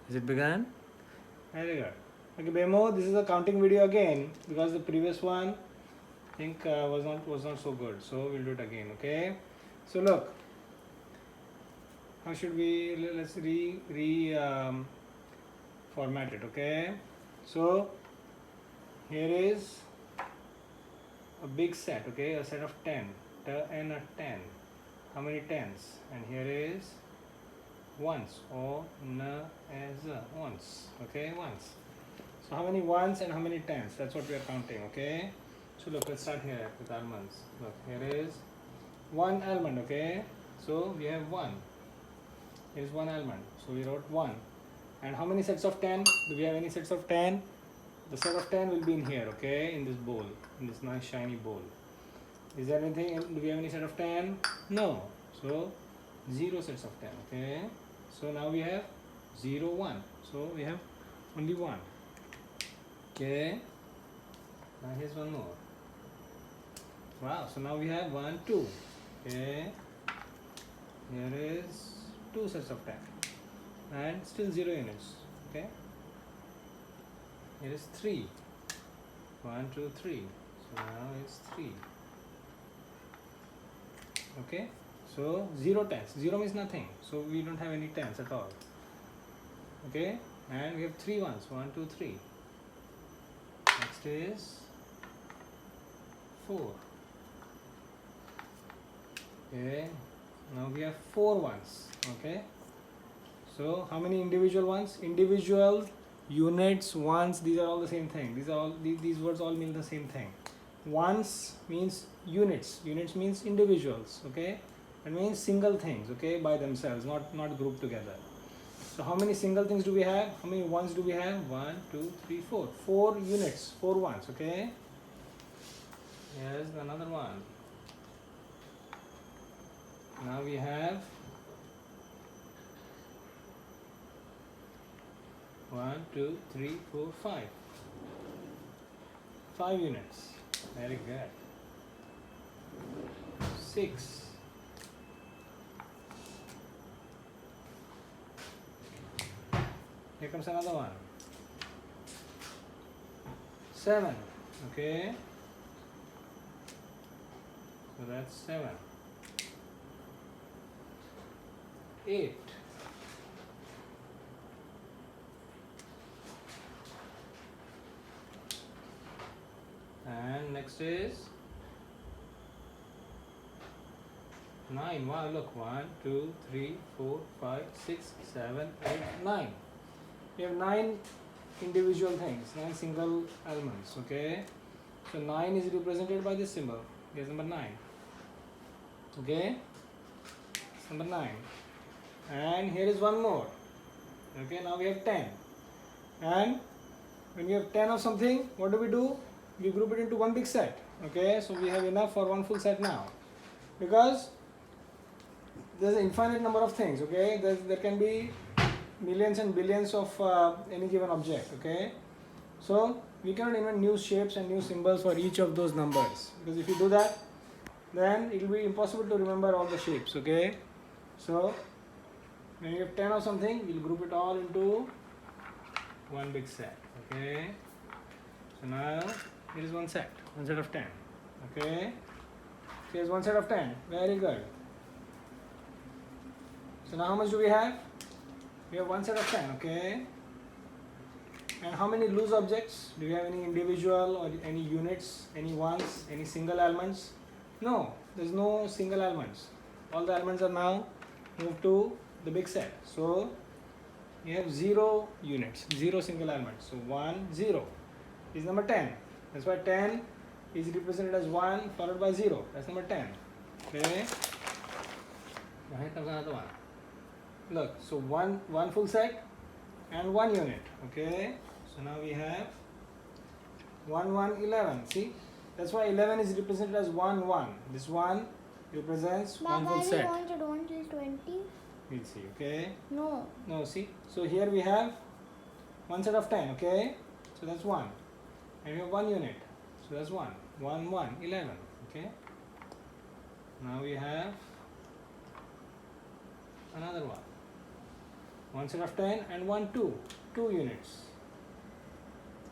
Is it begun? Very good. Okay, Bemo, this is a counting video again because the previous one I think was not so good. So we'll do it again. Okay. So look, how should we let's format it. Okay. So here is a big set. Okay, a set of 10. N are 10. How many tens? And here is ones. O n as ones. Okay, ones. So how many ones and how many tens? That's what we are counting. Okay. So look, let's start here with almonds. Look, here is one almond. Okay. So we have one. Here is one almond. So we wrote one. And how many sets of 10? Do we have any sets of 10? The set of 10 will be in here. Okay, in this bowl, in this nice shiny bowl. Is there anything? Do we have any set of 10? No. So 0 sets of 10. Okay. So now we have 0, 1. So we have only one. Okay. Now here's one more. Wow. So now we have 1, 2. Okay. Here is 2 sets of 10. And still 0 units. Okay. Here is 3. 1, 2, 3. So now it's 3. Okay. So 0 tens. 0 means nothing. So we don't have any tens at all. Okay. And we have 3 ones. 1, 2, 3. Next is 4. Okay. Now we have 4 ones. Okay. So how many individual ones? Individual, units, ones. These are all the same thing. These words all mean the same thing. Ones means units. Units means individuals. Okay. It means single things. Okay, by themselves, not grouped together. So how many single things do we have? How many ones do we have? 1, 2, 3, 4. 4 units, 4 ones. Okay. Here's another one. Now we have 1, 2, 3, 4, 5. 5 units. Very good. 6. Here comes another one. 7. Okay. So that's 7. 8. And next is 9. Wow, look. 1, 2, 3, 4, 5, 6, 7, 8, 9. We have 9 individual things, 9 single elements. Okay. So 9 is represented by this symbol. Here's number 9. Okay. It's number 9. And here is one more. Okay. Now we have 10. And when we have 10 of something, what do? We group it into one big set. Okay. So we have enough for one full set now. Because there's an infinite number of things. Okay. There can be millions and billions of any given object. Okay. So we cannot invent new shapes and new symbols for each of those numbers, because if you do that, then it will be impossible to remember all the shapes. Okay. So when you have 10 of something, we'll group it all into one big set. Okay. So now here is one set of 10. Okay. So here's one set of 10. Very good. So now how much do we have? We have one set of 10. Okay. And how many loose objects? Do you have any individual or any units, any ones, any single elements? No, there's no single elements. All the elements are now moved to the big set. So you have 0 units, 0 single elements. So 1, 0 is number 10. That's why 10 is represented as 1 followed by 0. That's number 10. Okay. Now here comes another one. Look, so one full set and 1 unit. Okay. So now we have 1, 1, 11. See, that's why 11 is represented as 1, 1. This 1 represents one full set. I wanted 1 till 20. We'll see. Okay. No. No, see. So here we have one set of 10. Okay. So that's 1. And we have 1 unit. So that's 1. 1, 1, 11. Okay. Now we have another one. One set of 10 and 1, 2. 2 units.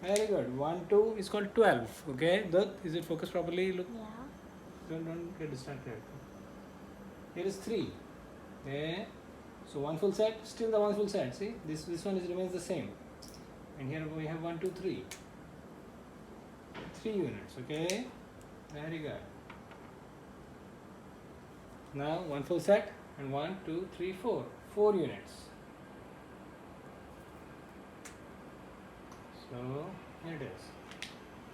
Very good. 1, 2 is called 12. Okay. Is it focused properly? Look. Yeah. Don't get distracted. Here is 3. Okay. So one full set, still the one full set. See, this one remains the same. And here we have 1, 2, 3. 3 units. Okay. Very good. Now one full set and 1, 2, 3, 4. 4 units. So here it is.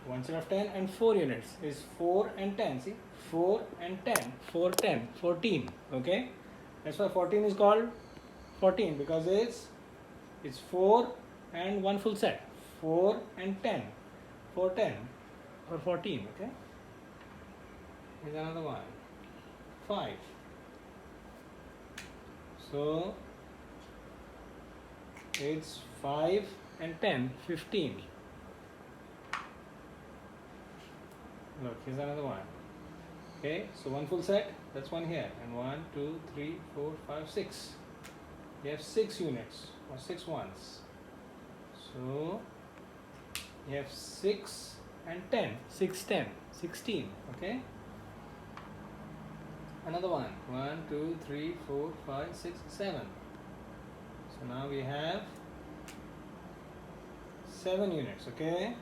One set of 10 and 4 units is 4 and 10. See, 4 and 10. 4, 10, 14. Okay. That's why 14 is called 14 because it's 4 and one full set. 4 and 10. 4, 10 or 14. Okay. Here's another one. 5. So it's 5 and 10, 15. Look, here's another one. Okay, so one full set, that's one here. And 1, 2, 3, 4, 5, 6. You have 6 units or 6 ones. So you have 6 and 10. 6, 10, 16. Okay. Another one. 1, 2, 3, 4, 5, 6, 7. So now we have 7 units. Okay.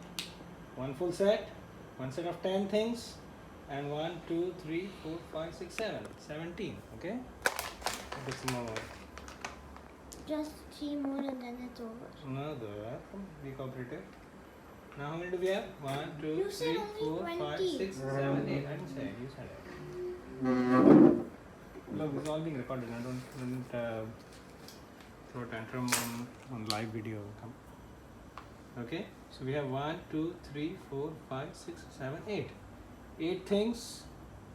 One full set, one set of 10 things, and 1, 2, 3, 4, 5, 6, 7. 17. Okay. Get some more. Just 3 more and then it's over. No, be cooperative. Now how many do we have? 1, 2, You 3, said only 4, 5, 20. 6, 7, 8. I didn't say it. You said it. Look, this is all being recorded. I don't throw a tantrum on live video. Okay. So we have 1, 2, 3, 4, 5, 6, 7, 8. 8 things,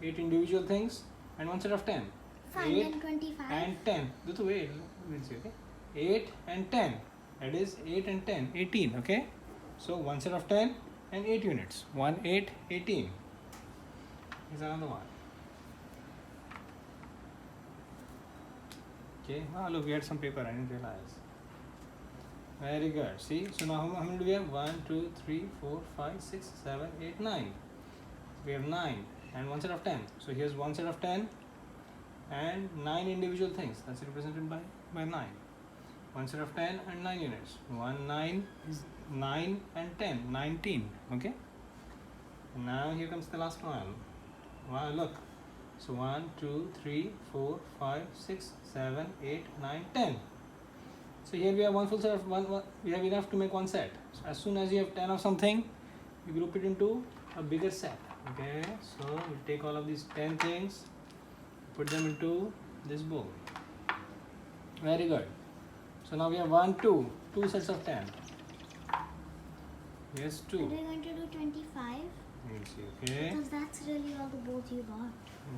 8 individual things, and one set of 10. 5 8 and 25. and 10. Do wait. We'll see. Okay. 8 and 10. That is 8 and 10. 18. Okay. So one set of 10 and 8 units. 1, 8, 18. Here's another one. Okay. Ah, look, we had some paper. I didn't realize. Very good. See. So now how many do we have? 1, 2, 3, 4, 5, 6, 7, 8, 9. We have 9 and one set of 10. So here's one set of 10 and 9 individual things. That's represented by 9. One set of 10 and 9 units. 1, 9 is 9 and 10. 19. Okay. Now here comes the last one. Wow, look. So 1, 2, 3, 4, 5, 6, 7, 8, 9, 10. So here we have one full set of one. We have enough to make one set. So as soon as you have 10 of something, you group it into a bigger set. Okay. So we take all of these 10 things, put them into this bowl. Very good. So now we have 1, 2 sets of 10. Yes, 2. Are we going to do 25? We'll see. Okay. Because that's really all the balls you got.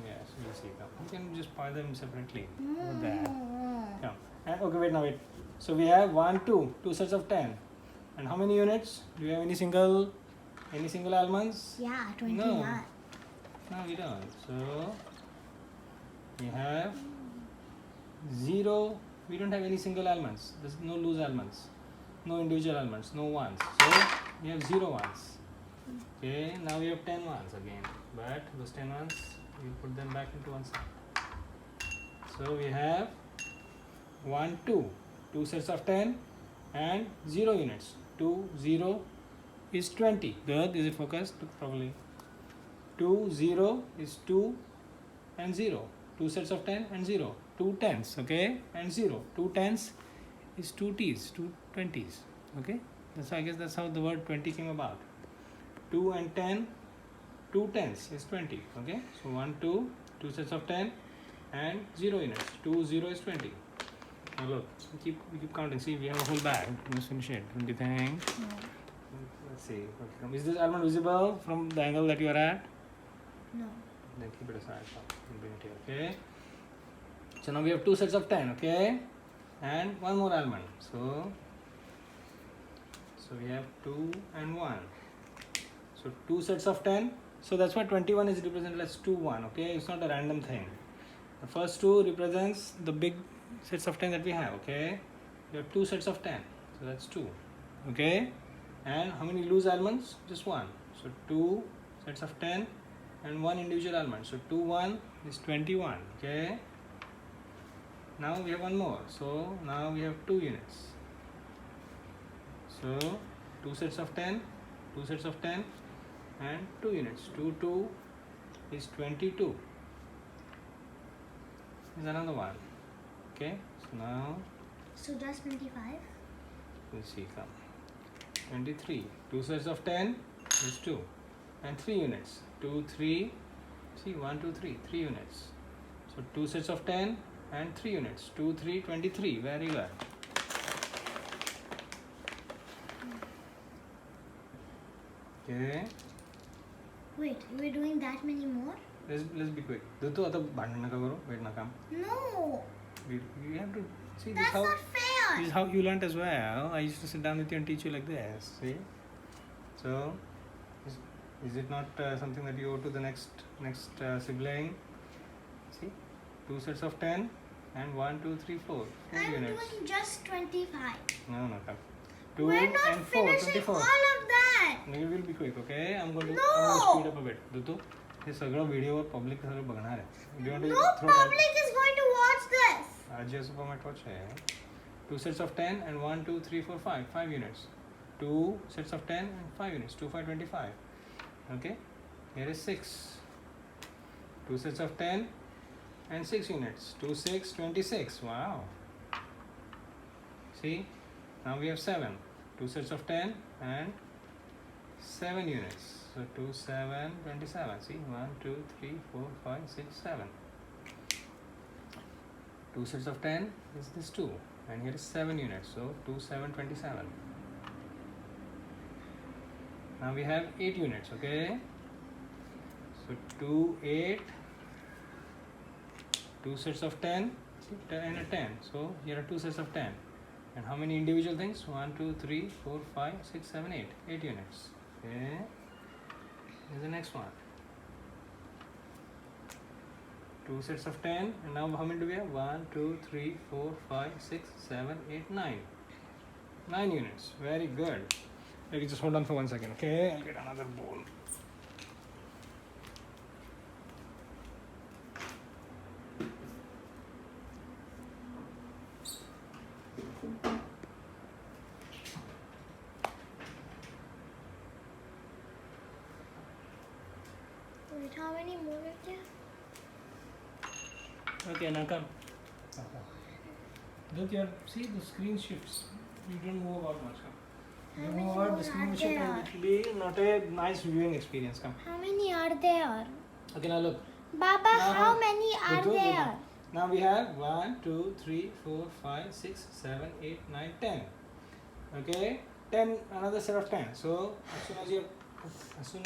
Yes, we'll see. Come. You can just pile them separately. Mm. There. Come. And, okay, wait now. Wait. So we have 1, 2 sets of 10. And how many units? Do you have any single almonds? Yeah, 20 No. not. No, we don't. So we have 0. We don't have any single almonds. There's no loose almonds, no individual almonds, no ones. So we have 0 ones. Okay, now we have 10 ones again, but those 10 ones we put them back into one set. So we have 1, 2 sets of 10 and 0 units. 2, 0 is 20. Good, is it focused? Look properly. 2, 0 is 2 and 0. 2 sets of 10 and 0. 2 tens, okay, and 0. 2 tens is 2 t's, 2 20s, okay. I guess that's how the word 20 came about. 2 and 10, 2 tens is 20, okay. So 1, 2 sets of 10 and 0 units. 2, 0 is 20. Now look, we keep counting. See, we have a whole bag. Let's finish it. 20 things. No. Let's see. Okay. Is this almond visible from the angle that you are at? No. Then keep it aside. Bring it here, okay. So now we have 2 sets of 10, okay, and one more almond. So we have 2 and 1. So 2 sets of 10. So that's why 21 is represented as 2, 1. Okay, it's not a random thing. The first 2 represents the big sets of 10 that we have. Okay, You have 2 sets of 10. So that's 2. Okay. And how many loose almonds? Just 1. So 2 sets of 10 and 1 individual almond. So 2 1 is 21. Okay. Now we have one more. So now we have 2 units. So 2 sets of 10, 2 sets of 10 and 2 units. 2 2 is 22. Is another one. Okay. So now So just 25. we'll see. Come. 23. 2 sets of 10 is 2 and 3 units. 2 3. See 1 2 3. 3 units. So 2 sets of 10 and 3 units. 2 3 23. Very good. Okay. Wait, we're doing that many more? Let's be quick. Dutu आता भांडण नका करो. Wait ना काम. No, You have to see that's not fair. this is how you learnt as well. I used to sit down with you and teach you like this. See. So is it not something that you owe to the next sibling? See, 2 sets of 10 and 1 2 3 4 I'm units. doing just 25. No, come. 2 We're not and 4 finishing 24. all of that. You will be quick, okay? I'm going to No. speed up a bit. Dutu, हे सगळं video public सगळं बघणार आहे. Do you want to No throw that? public is going to watch this. Ajay Supermat watch है. 2 sets of 10 and 1 2 3 4 5 units. 2 sets of 10 and 5 units. 2 5 25. Okay. Here is 6. 2 sets of 10 and 6 units. 2 6 26. Wow. See. Now we have 7. 2 sets of 10 and 7 units. So 2 7 27. See 1 2 3 4 5 6 7. 2 sets of 10 is this 2 and here is 7 units, so 2 7 27. Now we have 8 units, okay? So 2 8, 2 sets of 10, see, 10 and a 10, so here are 2 sets of 10. And how many individual things? 1 2 3 4 5 6 7 8. 8 units, okay? Here's the next one. 2 sets of 10 and now how many do we have? 1 2 3 4 5 6 7 8 9. 9 units. Very good. Okay, just hold on for 1 second, okay? I'll get another bowl. Wait, how many more are there? Okay, now come. Look here, see the screen shifts. You don't move about much. Come. How You many move more about, the screen are will shift and there? it will be not a nice viewing experience. Come. How many are there? Okay, now look. Baba, Now, how many are Dudu, there? Now we have 1 2 3 4 5 6 7 8 9 10. Okay, 10, another set of 10. So as soon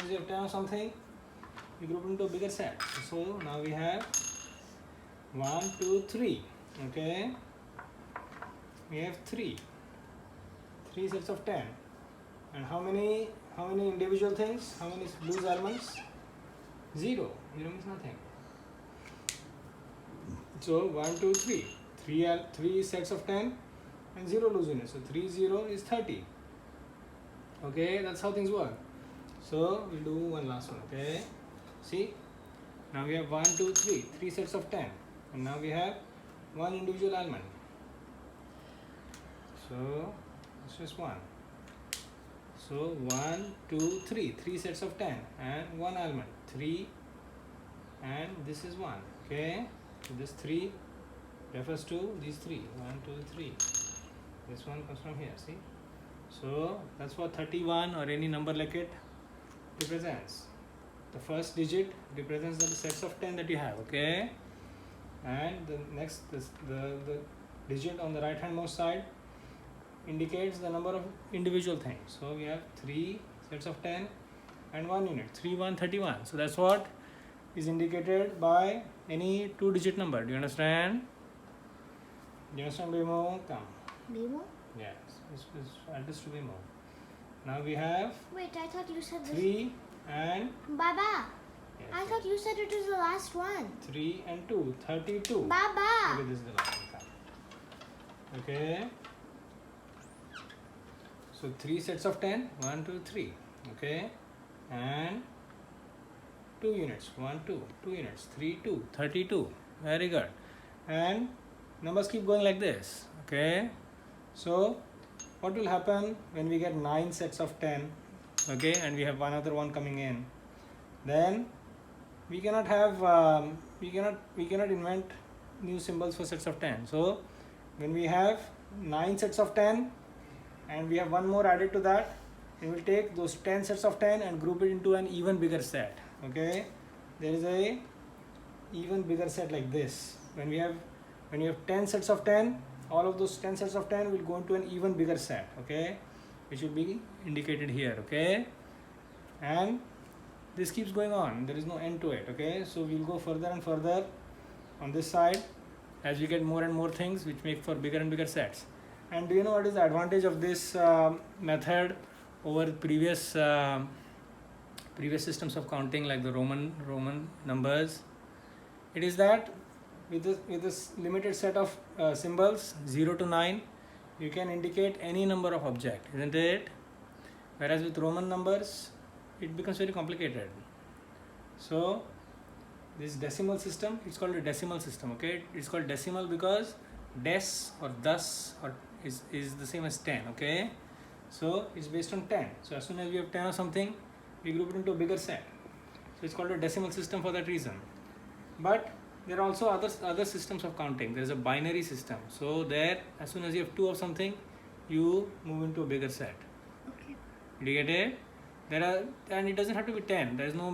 as you have 10 of something, you group into a bigger set. So now we have 1 2 3. Okay, we have 3 sets of 10. And how many individual things? How many loose almonds? 0. 0 means nothing. So 1 2 3. 3 sets of 10 and 0 loose units. So 3 0 is 30. Okay, that's how things work. So we'll do one last one. Okay, see, now we have 1 2 3. 3 sets of 10 and now we have 1 individual almond. So it's just 1. So 1 2 3. 3 sets of 10 and 1 almond. 3 and this is 1. Okay, so this 3 refers to these 3. 1 2 3. This one comes from here, see. So that's what 31 or any number like it represents. The first digit represents the sets of 10 that you have, okay? And the next, the digit on the right hand most side indicates the number of individual things. So we have 3 sets of 10 and 1 unit. 3 1 31. So that's what is indicated by any 2 digit number. Do you understand? Do you understand, Bimo? Come. Bimo? Yes, it's address to Bimo. Now we have Wait, I thought you said this. 3 and Baba, yes, I thought you said it was the last one. 3 and 2, 32. Baba. Okay, this is the last one. Okay. So 3 sets of 10, 1, 2, 3. Okay, and 2 units, 1, 2, 2 units, 3, 2, 32. Very good. And numbers keep going like this. Okay, so what will happen when we get 9 sets of 10? Okay, and we have another one coming in, then we cannot have we cannot invent new symbols for sets of 10. So when we have 9 sets of 10 and we have one more added to that, we will take those 10 sets of 10 and group it into an even bigger set. Okay, there is a even bigger set like this. When you have 10 sets of 10, all of those 10 sets of 10 will go into an even bigger set. Okay, which will be indicated here. Okay, and this keeps going on, there is no end to it. Okay, so we'll go further and further on this side as we get more and more things which make for bigger and bigger sets. And do you know what is the advantage of this method over previous systems of counting, like the Roman numbers? It is that with this limited set of symbols 0 to 9, you can indicate any number of object, isn't it? Whereas with Roman numbers, it becomes very complicated. So this decimal system, it's called a decimal system. Okay, it's called decimal because des or thus or is the same as 10. Okay, so it's based on 10. So as soon as we have 10 or something, we group it into a bigger set. So it's called a decimal system for that reason. But there are also other systems of counting. There is a binary system. So there, as soon as you have 2 of something, you move into a bigger set. Okay. Did you get it? And it doesn't have to be 10. There is no